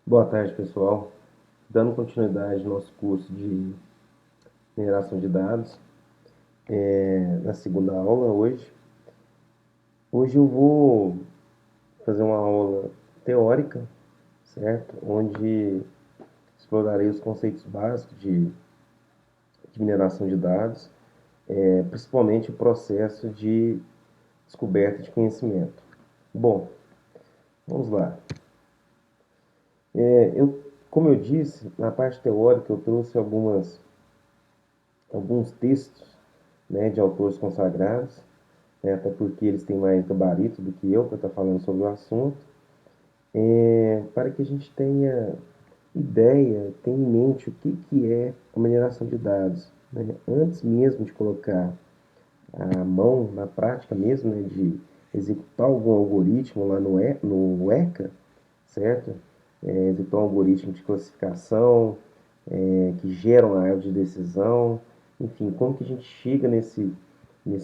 Boa tarde, pessoal. Dando continuidade ao nosso curso de mineração de dados, na segunda aula hoje. Hoje eu vou fazer uma aula teórica, certo? Onde explorarei os conceitos básicos de mineração de dados, principalmente o processo de descoberta de conhecimento. Bom, vamos lá. Como eu disse, na parte teórica eu trouxe alguns textos, né, de autores consagrados, né, até porque eles têm mais gabarito do que eu para estar falando sobre o assunto, para que a gente tenha ideia, tenha em mente o que é a mineração de dados, né, antes mesmo de colocar a mão na prática mesmo, né, de executar algum algoritmo lá no ECA, certo? Executar um algoritmo de classificação, que geram a árvore de decisão, enfim, como que a gente chega nesse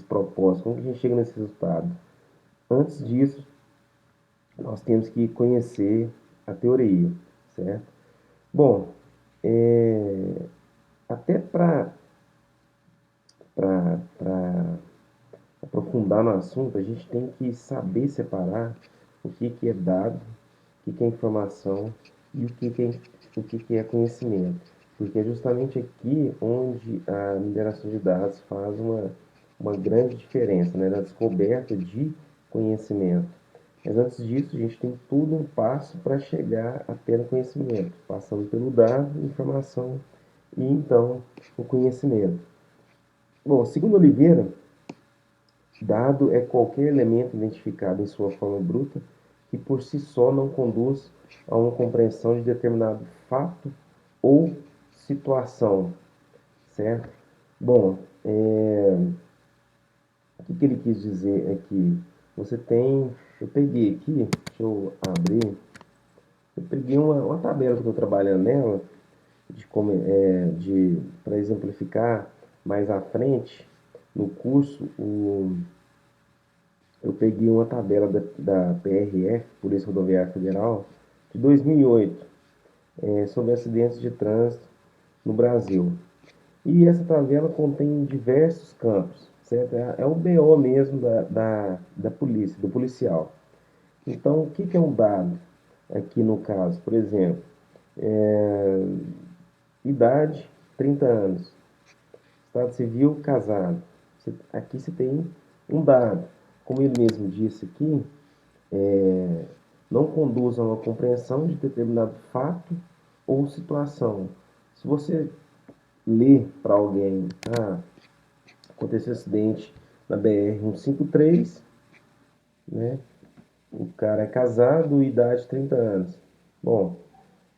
propósito, como que a gente chega nesse resultado. Antes disso, nós temos que conhecer a teoria, certo? Bom, até para aprofundar no assunto, a gente tem que saber separar o que é dado, o que é informação e o que é conhecimento. Porque é justamente aqui onde a mineração de dados faz uma grande diferença, né, na descoberta de conhecimento. Mas antes disso, a gente tem todo um passo para chegar até o conhecimento, passando pelo dado, informação e então o conhecimento. Bom, segundo Oliveira, dado é qualquer elemento identificado em sua forma bruta que por si só não conduz a uma compreensão de determinado fato ou situação, certo? Bom, o que ele quis dizer é que você tem. Eu peguei aqui, deixa eu abrir. Eu peguei uma tabela que eu estou trabalhando nela, para exemplificar mais à frente no curso. Eu peguei uma tabela da PRF, Polícia Rodoviária Federal, de 2008, sobre acidentes de trânsito no Brasil. E essa tabela contém diversos campos, certo? É o BO mesmo da polícia, do policial. Então, o que é um dado aqui no caso? Por exemplo, é, idade, 30 anos. Estado civil, casado. Aqui você tem um dado. Como ele mesmo disse aqui, não conduz a uma compreensão de determinado fato ou situação. Se você lê para alguém, aconteceu um acidente na BR-153, né? O cara é casado, idade 30 anos. Bom,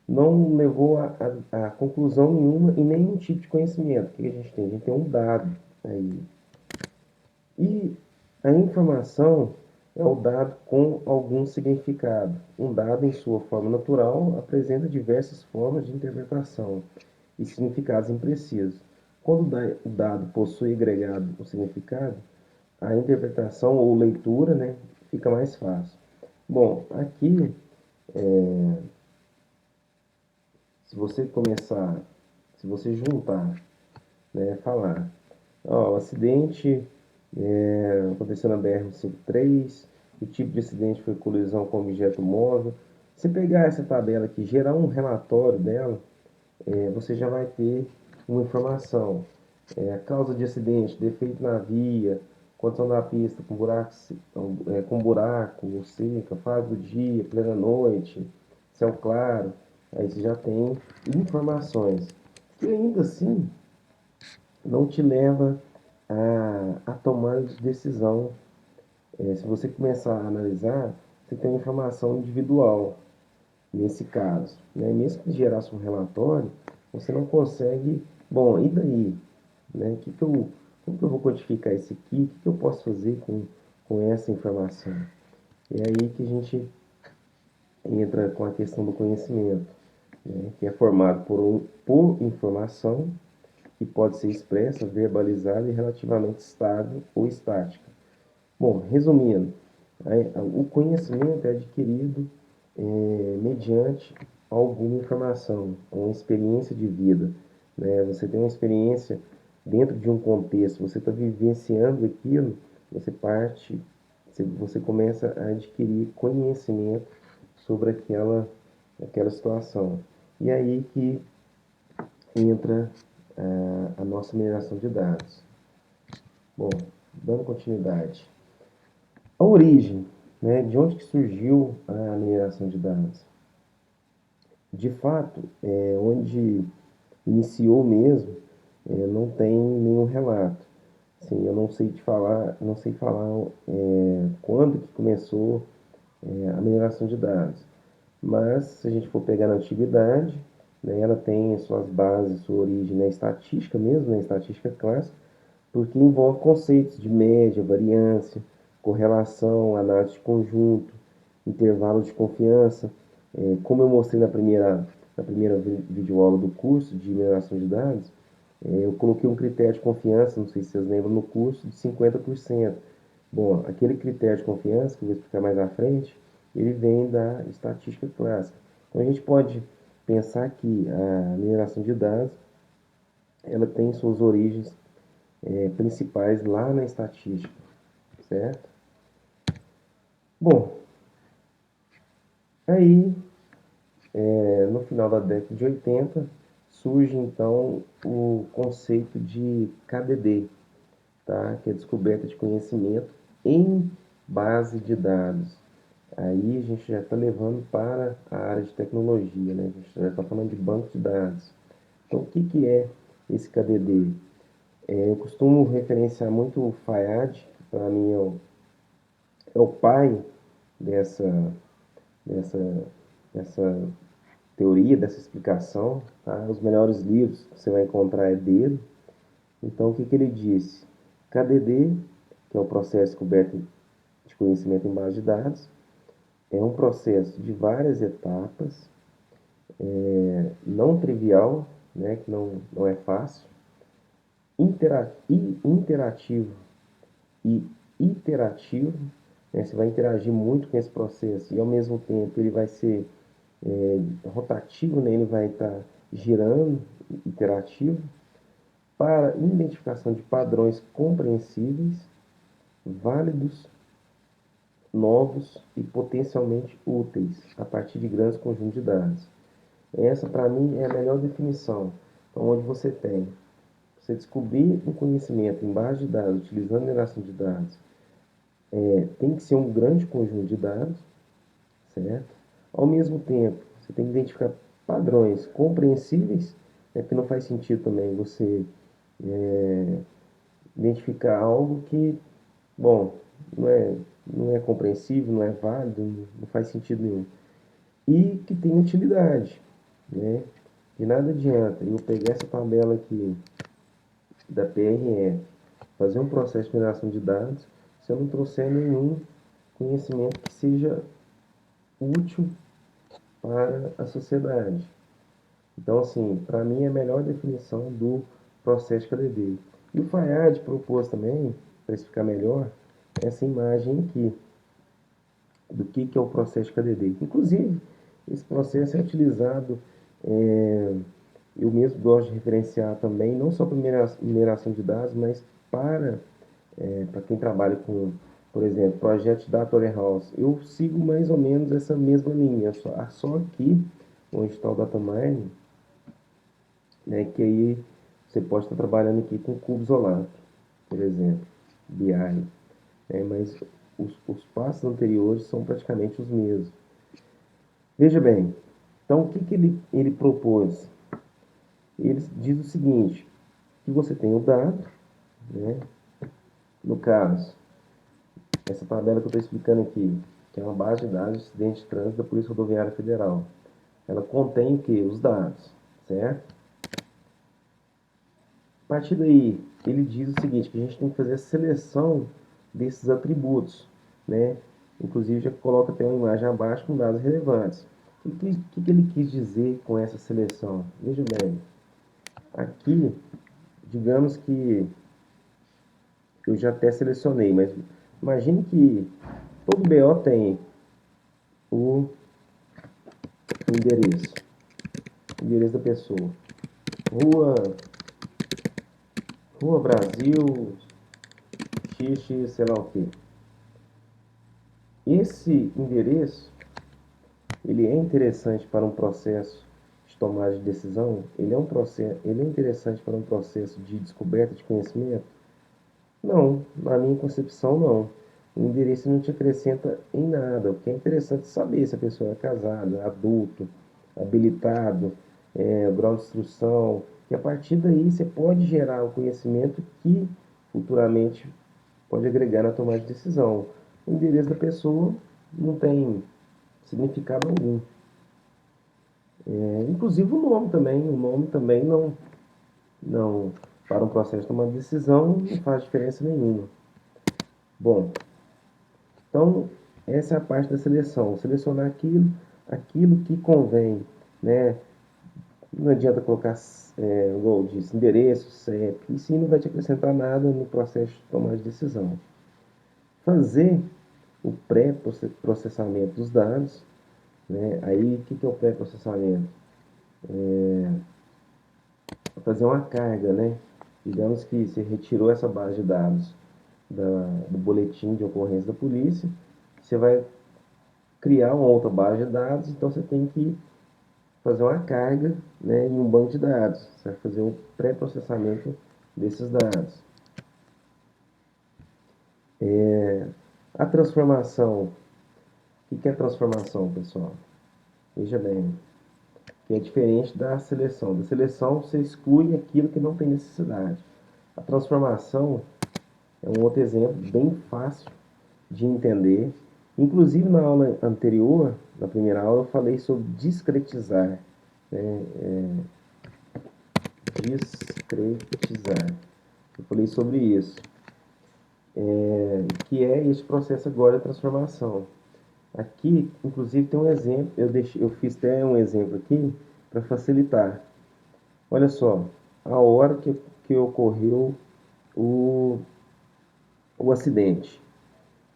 não levou a conclusão nenhuma e nenhum tipo de conhecimento. O que a gente tem? A gente tem um dado aí. E a informação é o dado com algum significado. Um dado, em sua forma natural, apresenta diversas formas de interpretação e significados imprecisos. Quando o dado possui agregado o significado, a interpretação ou leitura, né, fica mais fácil. Bom, aqui, se você começar, se você juntar, né, falar, ó, o acidente aconteceu na BR-153, o tipo de acidente foi colisão com objeto móvel. Se pegar essa tabela aqui, gerar um relatório dela, você já vai ter uma informação. A causa de acidente, defeito na via, condição da pista com buraco ou seca, fase do dia, plena noite, céu claro. Aí você já tem informações. E ainda assim, não te leva a tomar decisão. Se você começar a analisar, você tem informação individual nesse caso, né? Mesmo que gerasse um relatório, você não consegue, bom, e daí? Né? Como que eu vou codificar isso aqui? O que eu posso fazer com essa informação? É aí que a gente entra com a questão do conhecimento, né? Que é formado por informação que pode ser expressa, verbalizada e relativamente estável ou estática. Bom, resumindo, o conhecimento é adquirido mediante alguma informação, uma experiência de vida, né? Você tem uma experiência dentro de um contexto, você está vivenciando aquilo, você parte, você começa a adquirir conhecimento sobre aquela situação. E aí que entra a nossa mineração de dados. Bom, dando continuidade. A origem, né, de onde que surgiu a mineração de dados? De fato, onde iniciou mesmo, não tem nenhum relato. Assim, eu não sei te falar, não sei falar quando que começou a mineração de dados. Mas, se a gente for pegar na antiguidade, né, ela tem suas bases, sua origem na estatística mesmo, na estatística clássica, porque envolve conceitos de média, variância, correlação, análise de conjunto, intervalo de confiança. Como eu mostrei na primeira videoaula do curso de mineração de dados, eu coloquei um critério de confiança, não sei se vocês lembram, no curso, de 50%. Bom, aquele critério de confiança, que eu vou explicar mais à frente, ele vem da estatística clássica. Então a gente pode pensar que a mineração de dados ela tem suas origens principais lá na estatística, certo? Bom, aí no final da década de 80 surge então o conceito de KDD, tá? Que é descoberta de conhecimento em base de dados. Aí a gente já está levando para a área de tecnologia, né? A gente já está falando de banco de dados. Então, o que, que é esse KDD? Eu costumo referenciar muito o Fayad, que para mim é o pai dessa, dessa, dessa teoria, dessa explicação. Tá? Os melhores livros que você vai encontrar é dele. Então, o que, que ele disse? KDD, que é o processo de descoberta de conhecimento em base de dados, é um processo de várias etapas, não trivial, né, que não é fácil, interativo e iterativo, né, você vai interagir muito com esse processo e ao mesmo tempo ele vai ser rotativo, né, ele vai estar girando, iterativo, para identificação de padrões compreensíveis, válidos, novos e potencialmente úteis a partir de grandes conjuntos de dados. Essa, para mim, é a melhor definição. Então, onde você descobrir um conhecimento em base de dados, utilizando mineração de dados, tem que ser um grande conjunto de dados, certo? Ao mesmo tempo, você tem que identificar padrões compreensíveis, né, porque não faz sentido também você identificar algo que, bom, não é compreensível, não é válido, não faz sentido nenhum. E que tem utilidade, né? De nada adianta eu pegar essa tabela aqui da PRF, fazer um processo de mineração de dados, se eu não trouxer nenhum conhecimento que seja útil para a sociedade. Então, assim, para mim é a melhor definição do processo de KDD. E o Fayad propôs também, para explicar melhor, essa imagem aqui, do que é o processo de KDD. Inclusive, esse processo é utilizado, eu mesmo gosto de referenciar também, não só para mineração de dados, mas para quem trabalha com, por exemplo, projeto de Data Warehouse. Eu sigo mais ou menos essa mesma linha, só aqui, onde está o Data Mining, né, que aí você pode estar trabalhando aqui com cubos OLAP, por exemplo, BI, mas os passos anteriores são praticamente os mesmos. Veja bem, então o que ele propôs? Ele diz o seguinte, que você tem o dado, né, no caso, essa tabela que eu estou explicando aqui, que é uma base de dados de acidente de trânsito da Polícia Rodoviária Federal, ela contém o que? Os dados, certo? A partir daí, ele diz o seguinte, que a gente tem que fazer a seleção desses atributos, né? Inclusive já coloca até uma imagem abaixo com dados relevantes. O que ele quis dizer com essa seleção? Veja bem, aqui, digamos que eu já até selecionei, mas imagine que todo BO tem o endereço da pessoa. Rua Brasil, XX, sei lá o que. Esse endereço, ele é interessante para um processo de tomada de decisão? Ele é interessante para um processo de descoberta de conhecimento? Não, na minha concepção não. O endereço não te acrescenta em nada. O que é interessante é saber se a pessoa é casada, adulto, habilitado, o grau de instrução, que a partir daí você pode gerar um conhecimento que futuramente pode agregar na tomada de decisão. O endereço da pessoa não tem significado algum. Inclusive o nome também não, para um processo de tomada de decisão não faz diferença nenhuma. Bom, então essa é a parte da seleção, selecionar aquilo que convém, né? Não adianta colocar, igual eu disse, endereço, CEP, isso não vai te acrescentar nada no processo de tomada de decisão. Fazer o pré-processamento dos dados, né? Aí, o que é o pré-processamento? Fazer uma carga, né? Digamos que você retirou essa base de dados do boletim de ocorrência da polícia, você vai criar uma outra base de dados, então você tem que fazer uma carga, né, em um banco de dados. Você vai fazer o pré-processamento desses dados. A transformação. O que é transformação, pessoal? Veja bem, que é diferente da seleção. Da seleção, você exclui aquilo que não tem necessidade. A transformação é um outro exemplo bem fácil de entender. Inclusive, na aula anterior, na primeira aula, eu falei sobre discretizar. Né? Discretizar. Eu falei sobre isso. Que é esse processo agora de transformação. Aqui, inclusive, tem um exemplo. Eu fiz até um exemplo aqui para facilitar. Olha só, a hora que ocorreu o acidente.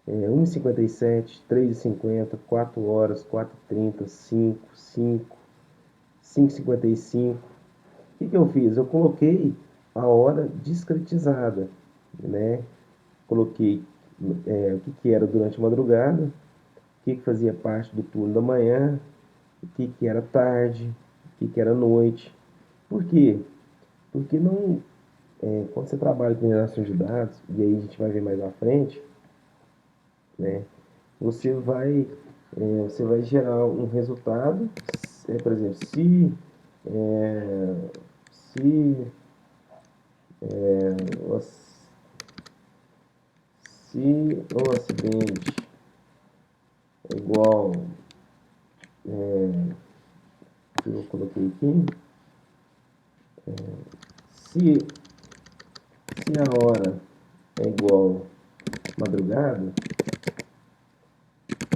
1h57, 3h50, 4 horas, 4h30, 5h55. O que eu fiz? Eu coloquei a hora discretizada, né? Coloquei o que era durante a madrugada, o que fazia parte do turno da manhã, o que era tarde, o que era noite. Por quê? Porque não, quando você trabalha com geração de dados, e aí a gente vai ver mais à frente, né? Você vai gerar um resultado, por exemplo, se, o, se o acidente é igual, que eu coloquei aqui, se, se a hora é igual madrugada,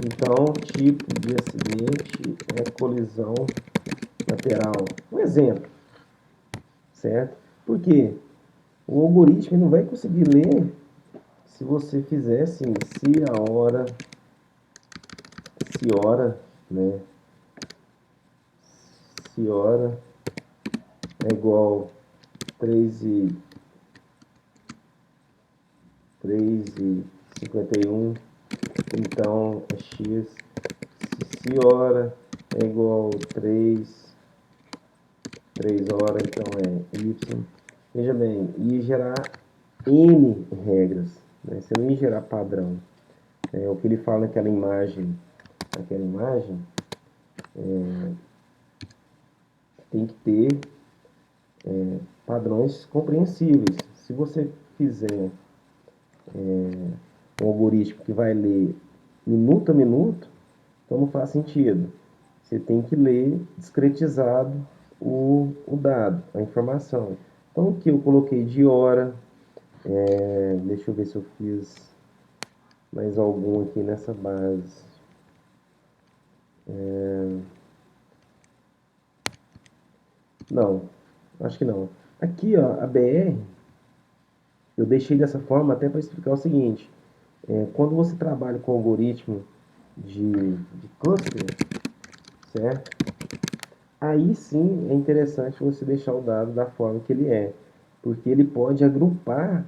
então o tipo de acidente é colisão lateral. Um exemplo, certo? Por quê? O algoritmo não vai conseguir ler se você fizer assim, se hora, né? Se hora é igual 3h51, então é x. Se hora é igual 3 horas, então é y. Veja bem, ia gerar N regras, né? Você não ia gerar padrão. O que ele fala naquela imagem, tem que ter padrões compreensíveis. Se você fizer um algoritmo que vai ler minuto a minuto, então não faz sentido. Você tem que ler discretizado o dado, a informação. Então aqui eu coloquei de hora, deixa eu ver se eu fiz mais algum aqui nessa base. Não, acho que não. Aqui, ó, a BR, eu deixei dessa forma até para explicar o seguinte. Quando você trabalha com algoritmo de cluster, certo? aí sim é interessante você deixar o dado da forma que ele é, porque ele pode agrupar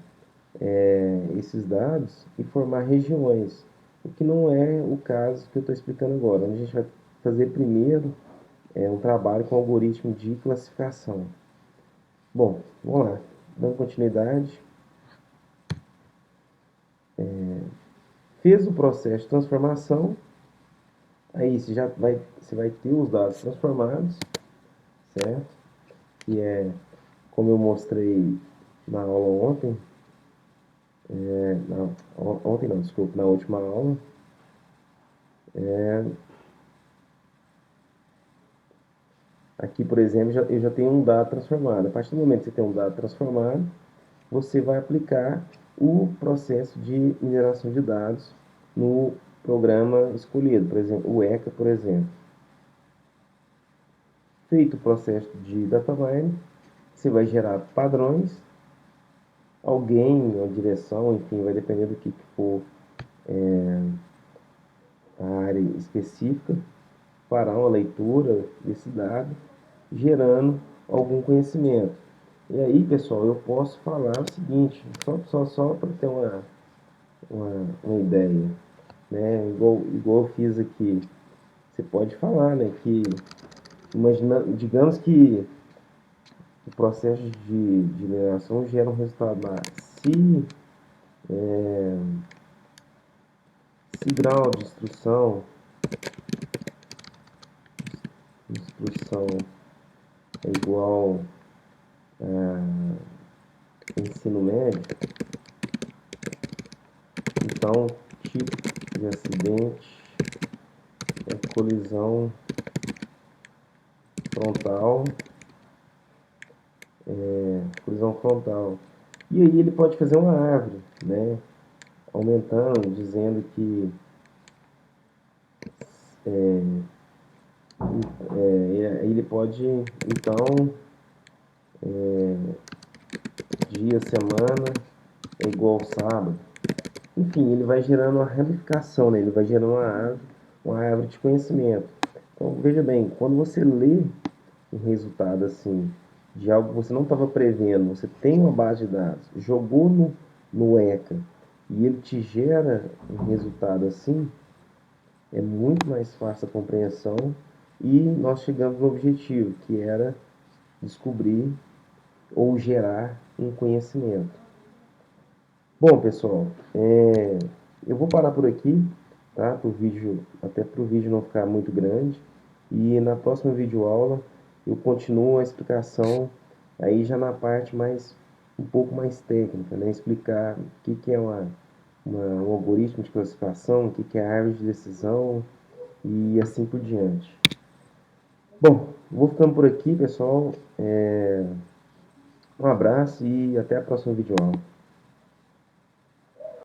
esses dados e formar regiões, o que não é o caso que eu estou explicando agora. Onde a gente vai fazer primeiro um trabalho com algoritmo de classificação. Bom, vamos lá, dando continuidade. Fez o processo de transformação, aí você vai ter os dados transformados, certo? Que é como eu mostrei na aula ontem, ontem não, desculpa, na última aula. Aqui, por exemplo, eu já tenho um dado transformado. A partir do momento que você tem um dado transformado, você vai aplicar o processo de mineração de dados no programa escolhido, por exemplo, o ECA, por exemplo. Feito o processo de data mining, você vai gerar padrões, alguém, a direção, enfim, vai depender do que for a área específica, fará uma leitura desse dado, gerando algum conhecimento. E aí, pessoal, eu posso falar o seguinte, só para ter uma ideia, né? Igual eu fiz aqui, você pode falar, né, que digamos que o processo de mineração gera um resultado lá. Se grau de instrução é igual a ensino médio, então tipo de acidente é frontal, colisão frontal. E aí ele pode fazer uma árvore, né? Aumentando, dizendo que ele pode, então, dia, semana é igual sábado. Enfim, ele vai gerando uma ramificação, né? Ele vai gerando uma árvore de conhecimento. Então, veja bem, quando você lê um resultado assim, de algo que você não estava prevendo, você tem uma base de dados, jogou no ECA e ele te gera um resultado assim, é muito mais fácil a compreensão e nós chegamos no objetivo, que era descobrir ou gerar um conhecimento. Bom, pessoal, eu vou parar por aqui, tá? Até para o vídeo não ficar muito grande. E na próxima videoaula eu continuo a explicação aí já na parte um pouco mais técnica, né? Explicar o que é um algoritmo de classificação, o que é a árvore de decisão e assim por diante. Bom, vou ficando por aqui, pessoal. Um abraço e até a próxima videoaula.